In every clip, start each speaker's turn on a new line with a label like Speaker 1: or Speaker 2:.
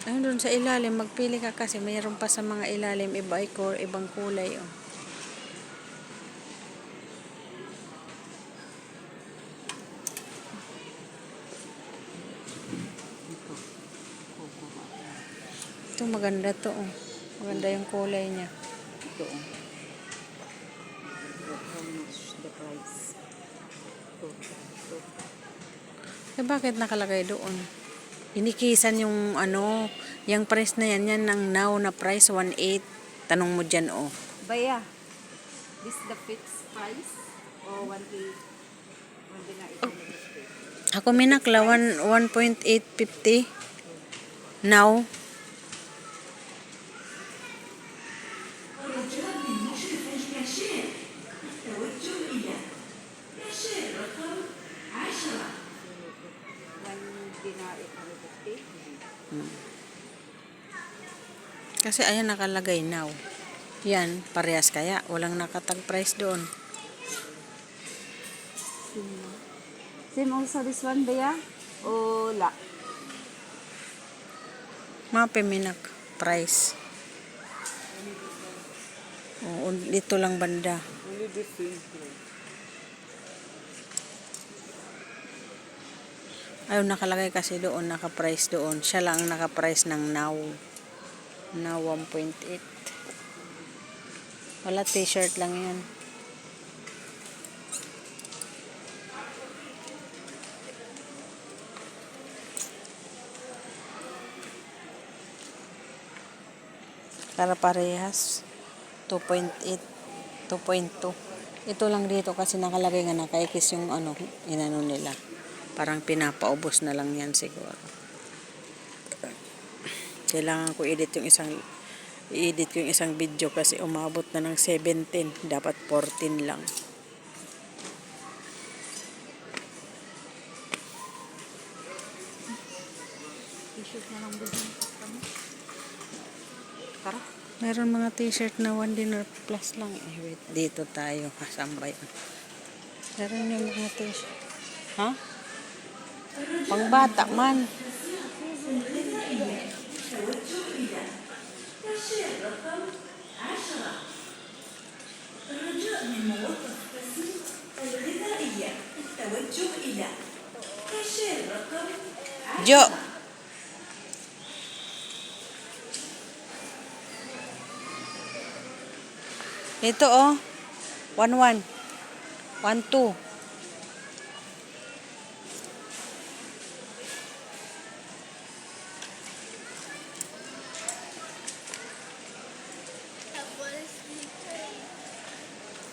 Speaker 1: Ayun doon sa ilalim, magpili ka kasi mayroon pa sa mga ilalim, iba ay ibang kulay. Oh. Ito maganda to. Oh. Maganda yung kulay niya.
Speaker 2: Ito. How much the price? Ito.
Speaker 1: Eh bakit nakalagay doon? Inikisan yung ano, yung price na yan ang now na price 1.8. Tanong mo dyan, oh.
Speaker 2: Baya, this the fixed price o 1.8? Hindi nga ito
Speaker 1: Ako minakla 1.850 now. Kasi ayan nakalagay now. Yan, parehas kaya. Walang nakatag price doon.
Speaker 2: Same also this one, Baya? O la?
Speaker 1: Mapiminak price. Oo, dito lang banda.
Speaker 2: Only the same price.
Speaker 1: Ayun, nakalagay kasi doon, naka-price doon. Siya lang ang naka-price ng now. Now 1.8. Wala, t-shirt lang yan. Para parehas. 2.8. 2.2. Ito lang dito kasi nakalagay nga nakaikis yung ano, inano nila. Parang pinapaubos na lang yan siguro. Kailangan ko i-edit yung isang video kasi umabot na ng 17. Dapat 14 lang.
Speaker 2: T-shirt na lang bilhin kami. Tara.
Speaker 1: Meron mga t-shirt na 1 dinar plus lang. Eh, wait, dito tayo. Kasambay. Meron yung mga t-shirt. Ha? Pangbata man. Jo. Ito oh. 1-1. 1-2.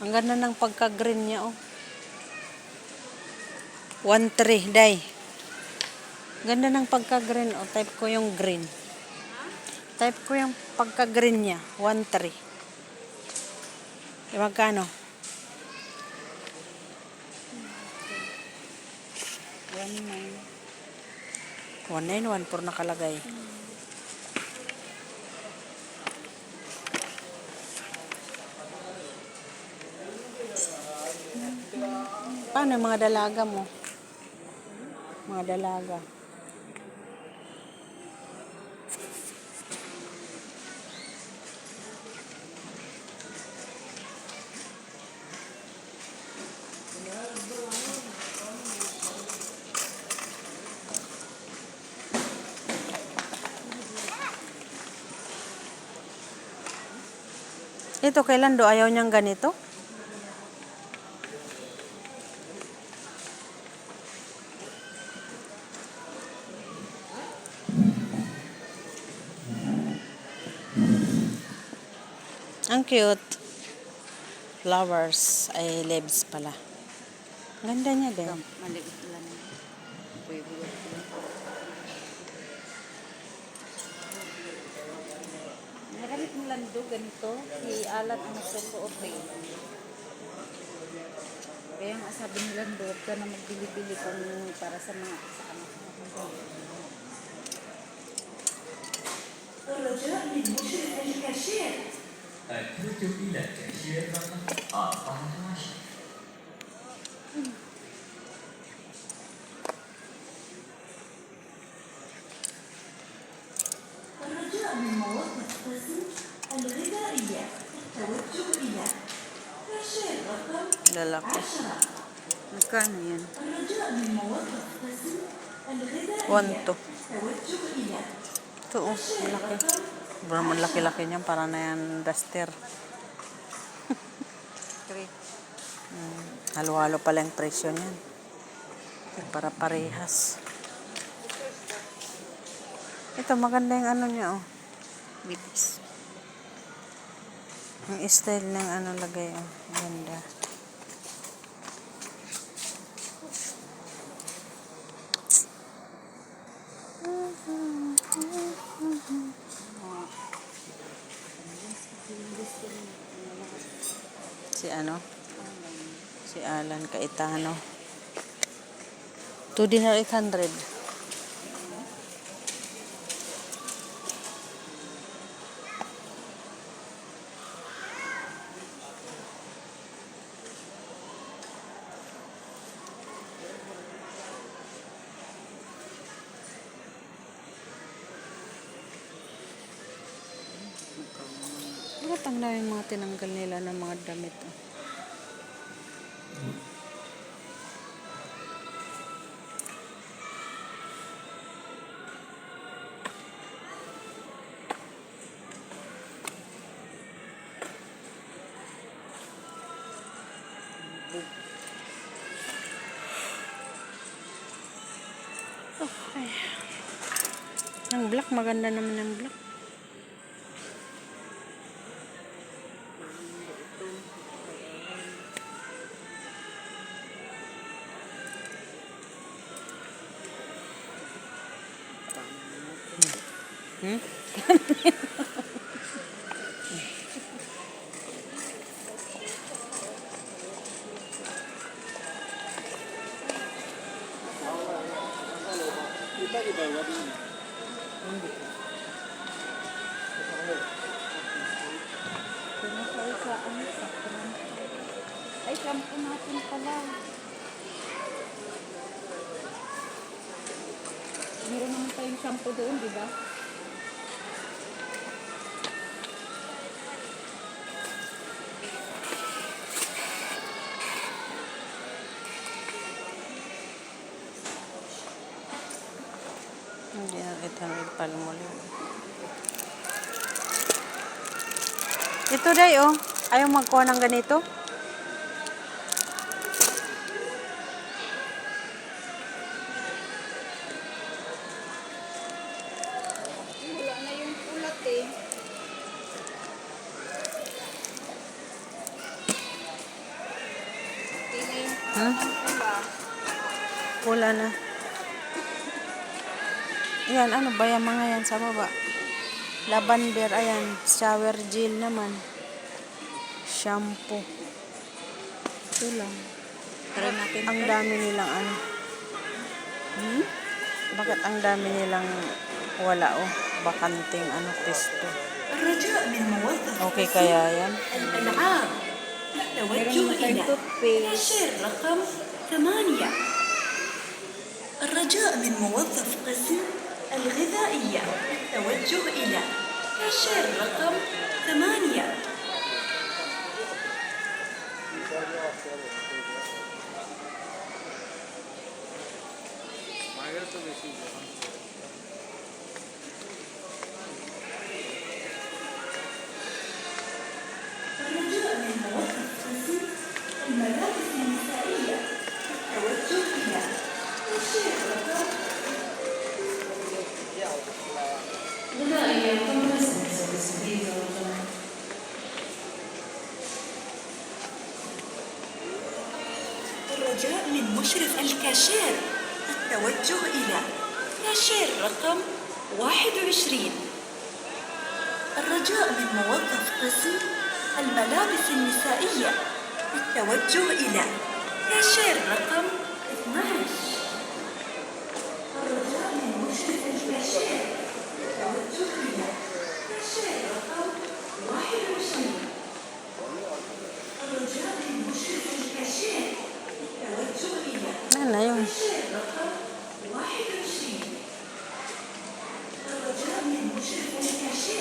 Speaker 1: Ang ganda ng pagka-green niya oh. 1-3, day. Ganda ng pagka-green oh. Type ko yung green. Type ko yung pagka-green niya. 1-3. E magkano?
Speaker 2: 1.9.
Speaker 1: 1.9, 1.4 nakalagay. Paano yung mga dalaga mo? Mga dalaga. Ito kailan do? Ayaw niyang ganito? Ang cute. Flowers. Ay, leaves pala. Ganda niya din.
Speaker 2: Maliit lang. Pwede lang. Nagamit mo lando ganito. I-alat mo sa okay. Kaya nga sabi ni Lando, huwag ka na magbili-bili kung para sa mga sa anak mo.
Speaker 3: من موظف قسم الغذائية التوجه إلى كاشير رقم
Speaker 1: Lalaki.
Speaker 3: 10.
Speaker 1: Magkano yan?
Speaker 3: الرجاء من موظف قسم الغذائية
Speaker 1: 1 to.
Speaker 3: التوجه إلى
Speaker 1: Ito oh, malaki. Sobrang laki-laki niyan, para na yan duster.
Speaker 2: 3.
Speaker 1: Halo-halo pala yung presyo niyan. Para parehas. Ito maganda yung ano niya oh.
Speaker 2: Bitis.
Speaker 1: Yung style ng ano lagay oh. Ganda. Si ano? Si Alan Caetano. 2 dinar 800. Bakit ang daming mga tinanggal nila ng mga damit oh. Okay. Ang black, maganda naman ang black. Hmm?
Speaker 2: Ay, shampoo natin pala. Meron naman tayong shampoo doon, di ba?
Speaker 1: Hindi na 800 palmolive. Ito day oh. Ayaw magkuha ng ganito.
Speaker 2: Wala na yung pulat eh. Okay na yung pula.
Speaker 1: Pula na. Ayan, ano ba yung mga yan sa baba? Lavender, ayan. Shower gel naman. Shampoo. Ito lang.
Speaker 2: Try natin.
Speaker 1: Ang dami nilang ano. Bakit ang dami nilang wala oh. Bakanting ano, testo.
Speaker 3: الرجاء من موظف
Speaker 1: Okay kaya yan?
Speaker 3: الألعاب التوجه إلى كاشير رقم 8. الرجاء من موظف قسم الغذائية التوجه إلى كاشير رقم 8. الرجاء من موظف قسم الملابس النسائية التوجه إلى كاشير رقم غذائية الرجاء من مشرف الكاشير التوجه إلى كاشير رقم 21. الرجاء من موظف قسم الملابس النسائية التوجه إلى كاشير رقم 12. الرجاء من مشرف الكاشير التوجه إلى كاشير رقم 21. الرجاء من مشرف الكاشير التوجه إلى
Speaker 1: Ano yun?
Speaker 3: كاشير رقم 21. الرجاء من مشرف الكاشير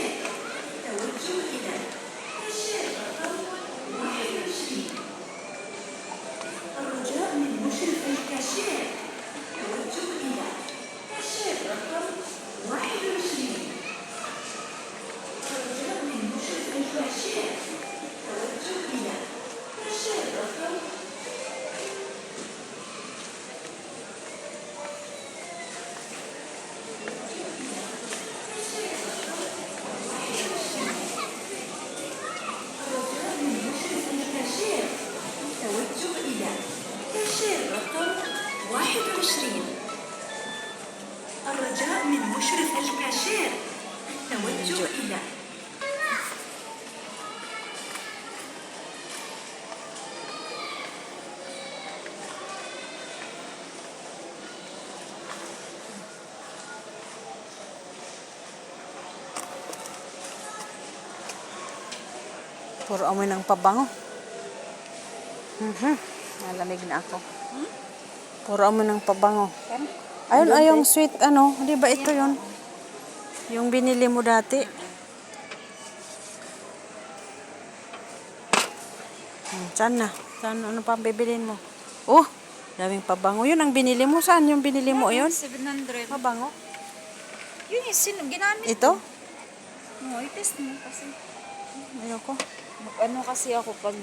Speaker 1: Puro amoy ng pabango. Nalamig na ako. Puro amoy ng pabango. Ayun, ay yung sweet ano. Di ba ito yun? Yung binili mo dati. Saan na? Saan? Ano pa bibilin mo? Oh, daming pabango. Yun ang binili mo. Saan yung binili mo yun?
Speaker 2: 700.
Speaker 1: Pabango?
Speaker 2: Yun yung ginamit.
Speaker 1: Ito?
Speaker 2: No, i-test mo kasi.
Speaker 1: Ayoko.
Speaker 2: Ano kasi ako pag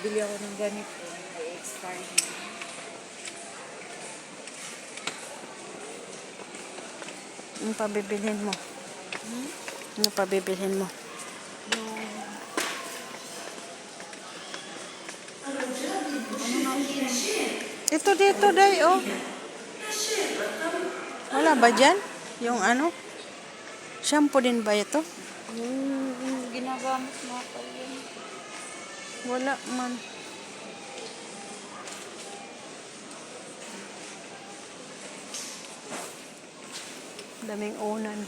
Speaker 2: bili ako ng ganito, may expire na.
Speaker 1: Ano pa bibilhin mo? Ano pa bibilhin mo? Ito dito, day, oh. Wala ba dyan? Yung ano? Shampoo din ba ito?
Speaker 2: Yung ginagamit mo pa yun.
Speaker 1: Wala man. Daming unan.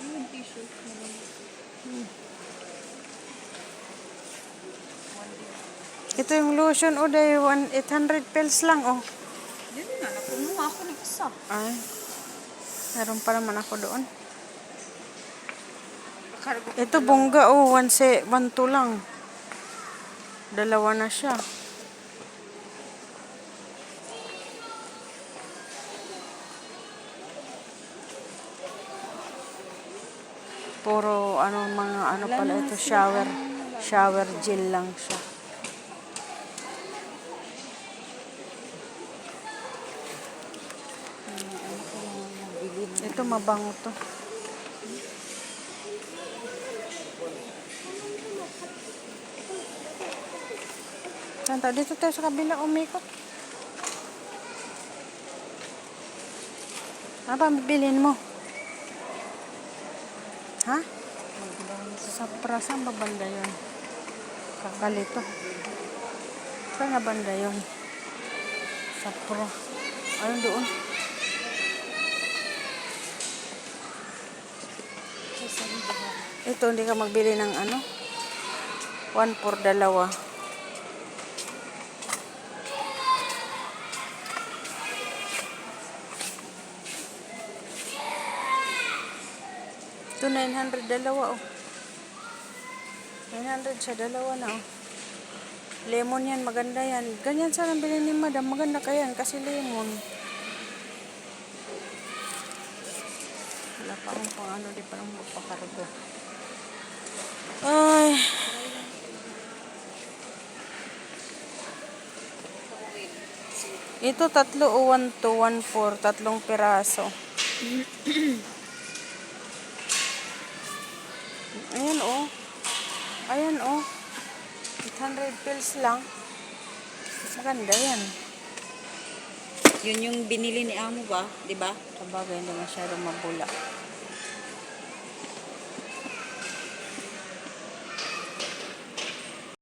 Speaker 2: Yung t-shirt mo lang.
Speaker 1: Ito yung lotion, oh, day, 800 pills lang, oh.
Speaker 2: Yun na, napuno ako ng isa.
Speaker 1: Ay, meron pa naman ako doon.
Speaker 2: Kargo ko
Speaker 1: Ito, bongga, oh, 1.2 lang. Dalawa na siya. Puro, mga ano pala ito, shower gel lang siya. Ito, mabango to. Santa, dito tayo sa kabila, umikot. Ano ba bibilin mo? Ha? Sa saan ba banda yun? Kakalito. Saan na banda yun? Sa pro. Ayun doon. Ito, hindi ka magbili ng ano? 1 for 2. Ito, 900 dalawa, oh. 900 siya, dalawa na, oh. Lemon yan, maganda yan. Ganyan sana bilhin ni madam. Maganda ka yan, kasi lemon. Wala pa akong pang ano, di pa lang magpakargo. Ay. Ito, 3 o 1 to 1 4, 3 piraso. Ayan, oh. Ayan, oh. 800 pills lang. Maganda yan.
Speaker 2: Yun yung binili ni Amo ba? Di ba?
Speaker 1: Sabagay, hindi masyadong mabula.